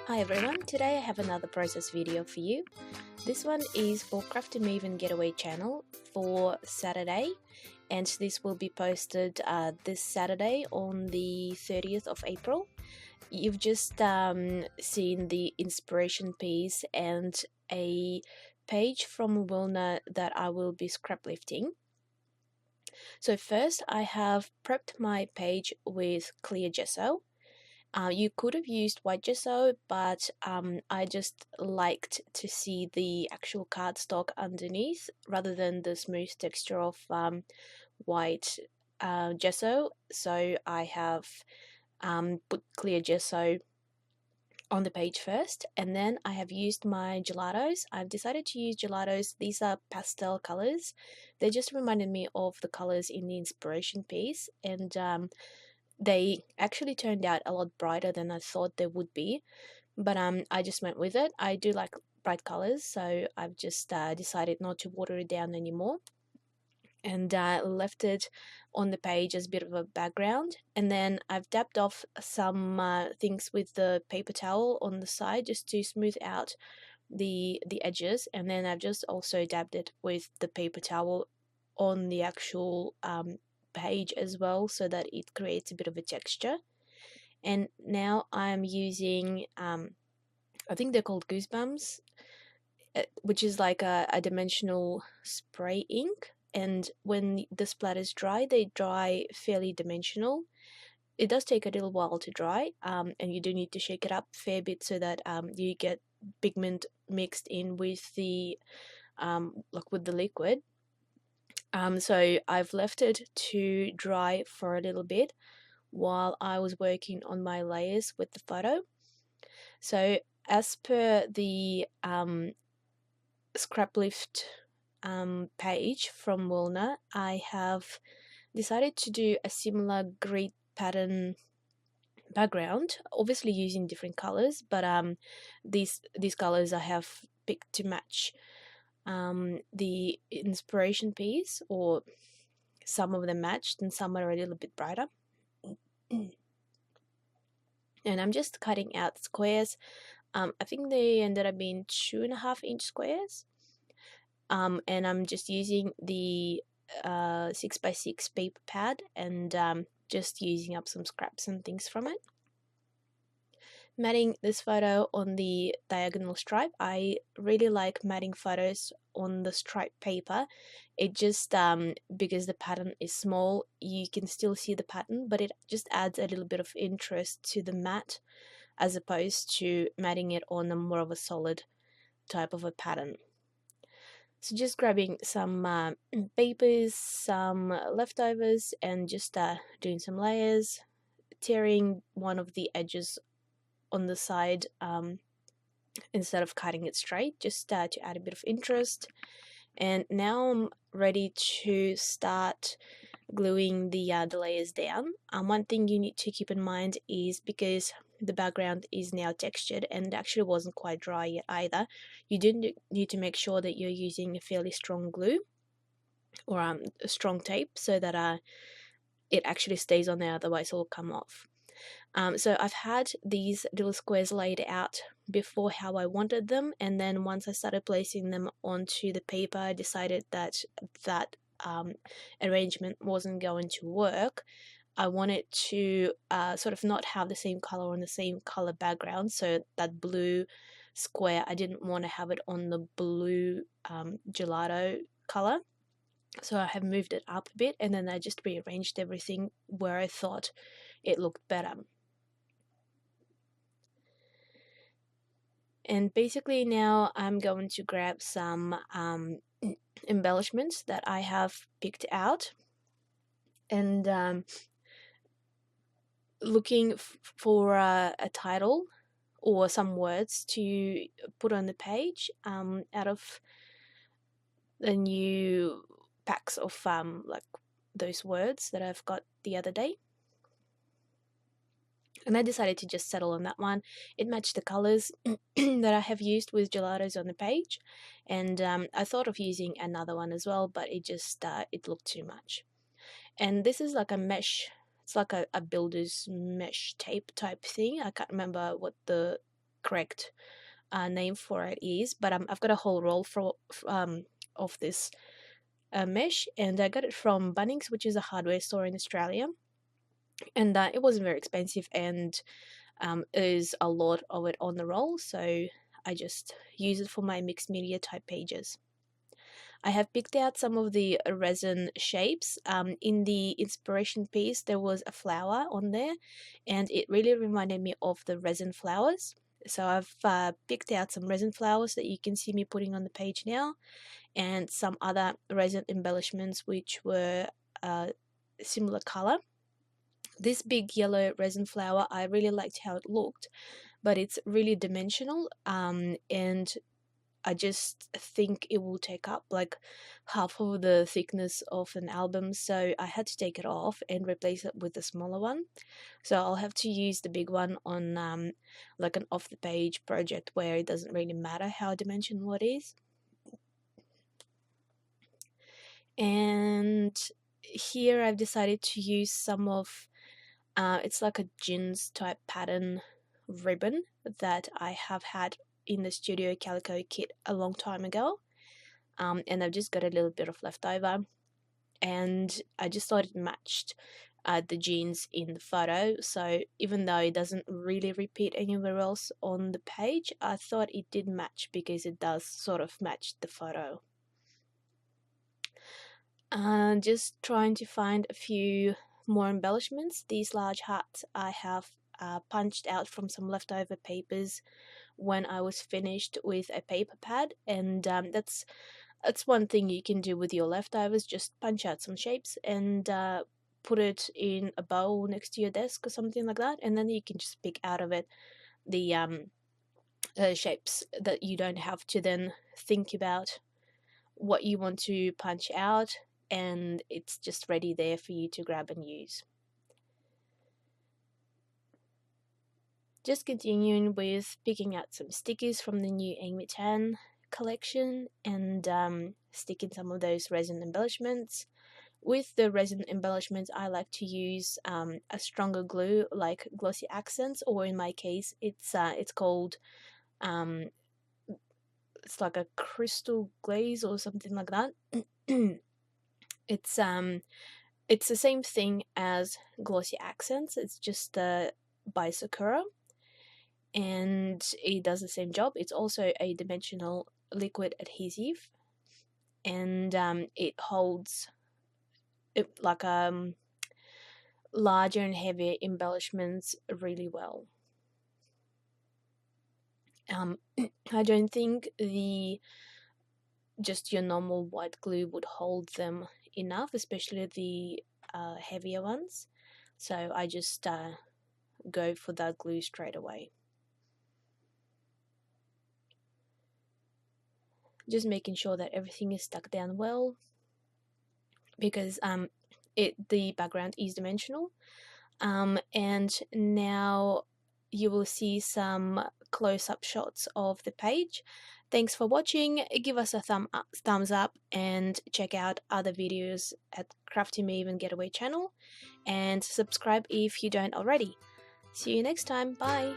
Hi everyone, today I have another process video for you. This one is for Crafty Maven Getaway channel for Saturday, and this will be posted this Saturday on the 30th of April. You've just seen the inspiration piece and a page from Wilna that I will be scraplifting. So first I have prepped my page with clear gesso. You could have used white gesso, but I just liked to see the actual cardstock underneath rather than the smooth texture of white gesso. So I have put clear gesso on the page first, and then I have used my gelatos. I've decided to use gelatos. These are pastel colors. They just reminded me of the colors in the inspiration piece, and they actually turned out a lot brighter than I thought they would be, but I just went with it. I do like bright colors, so I've just decided not to water it down anymore, and left it on the page as a bit of a background. And then I've dabbed off some things with the paper towel on the side just to smooth out the edges, and then I've just also dabbed it with the paper towel on the actual page as well, so that it creates a bit of a texture. And now I'm using I think they're called Goosebumps, which is like a dimensional spray ink, and when the splatters dry, they dry fairly dimensional. It does take a little while to dry, and you do need to shake it up a fair bit so that you get pigment mixed in with the like with the liquid. So I've left it to dry for a little bit while I was working on my layers with the photo. So as per the Scraplift page from Wilna, I have decided to do a similar grid pattern background, obviously using different colors, but these colors I have picked to match the inspiration piece, or some of them matched and some are a little bit brighter. And I'm just cutting out squares. I think they ended up being 2.5-inch squares, and I'm just using the 6x6 paper pad and just using up some scraps and things from it. Matting this photo on the diagonal stripe. I really like matting photos on the stripe paper. It just because the pattern is small, you can still see the pattern, but it just adds a little bit of interest to the mat as opposed to matting it on a more of a solid type of a pattern. So just grabbing some papers, some leftovers, and just doing some layers, tearing one of the edges on the side instead of cutting it straight, just to add a bit of interest. And now I'm ready to start gluing the layers down. One thing you need to keep in mind is, because the background is now textured and actually wasn't quite dry yet either, you do need to make sure that you're using a fairly strong glue or a strong tape so that it actually stays on there, otherwise it will come off. So I've had these little squares laid out before how I wanted them, and then once I started placing them onto the paper, I decided that arrangement wasn't going to work. I wanted to sort of not have the same color on the same color background, so that blue square, I didn't want to have it on the blue gelato color. So I have moved it up a bit, and then I just rearranged everything where I thought it looked better. And basically now I'm going to grab some embellishments that I have picked out, and looking for a title or some words to put on the page out of the new packs of like those words that I've got the other day. And I decided to just settle on that one. It matched the colors that I have used with gelatos on the page, and I thought of using another one as well, but it just it looked too much. And this is like a mesh. It's like a builder's mesh tape type thing. I can't remember what the correct name for it is, but I've got a whole roll of this mesh, and I got it from Bunnings, which is a hardware store in Australia, and it wasn't very expensive, and is a lot of it on the roll, so I just use it for my mixed media type pages. I have picked out some of the resin shapes. In the inspiration piece, there was a flower on there, and it really reminded me of the resin flowers. So I've picked out some resin flowers that you can see me putting on the page now, and some other resin embellishments which were similar color. This big yellow resin flower, I really liked how it looked, but it's really dimensional, and I just think it will take up like half of the thickness of an album, so I had to take it off and replace it with a smaller one. So I'll have to use the big one on like an off the page project where it doesn't really matter how dimensional it is. And here I've decided to use some of it's like a jeans type pattern ribbon that I have had in the Studio Calico kit a long time ago, and I've just got a little bit of leftover, and I just thought it matched the jeans in the photo, so even though it doesn't really repeat anywhere else on the page, I thought it did match because it does sort of match the photo. Just trying to find a few more embellishments. These large hearts I have punched out from some leftover papers when I was finished with a paper pad, and that's one thing you can do with your leftovers. Just punch out some shapes and put it in a bowl next to your desk or something like that, and then you can just pick out of it the shapes that you don't have to then think about what you want to punch out, and it's just ready there for you to grab and use. Just continuing with picking out some stickers from the new Amy Tan collection and sticking some of those resin embellishments. With the resin embellishments, I like to use a stronger glue like Glossy Accents, or in my case, it's called it's like a crystal glaze or something like that. It's the same thing as Glossy Accents. It's just by Sakura, and it does the same job. It's also a dimensional liquid adhesive, and it holds like larger and heavier embellishments really well. I don't think just your normal white glue would hold them enough, especially the heavier ones, so I just go for that glue straight away. Just making sure that everything is stuck down well, because the background is dimensional, and now you will see some close-up shots of the page. Thanks for watching. Give us a thumbs up and check out other videos at Crafty Maven Getaway channel, and subscribe if you don't already. See you next time. Bye.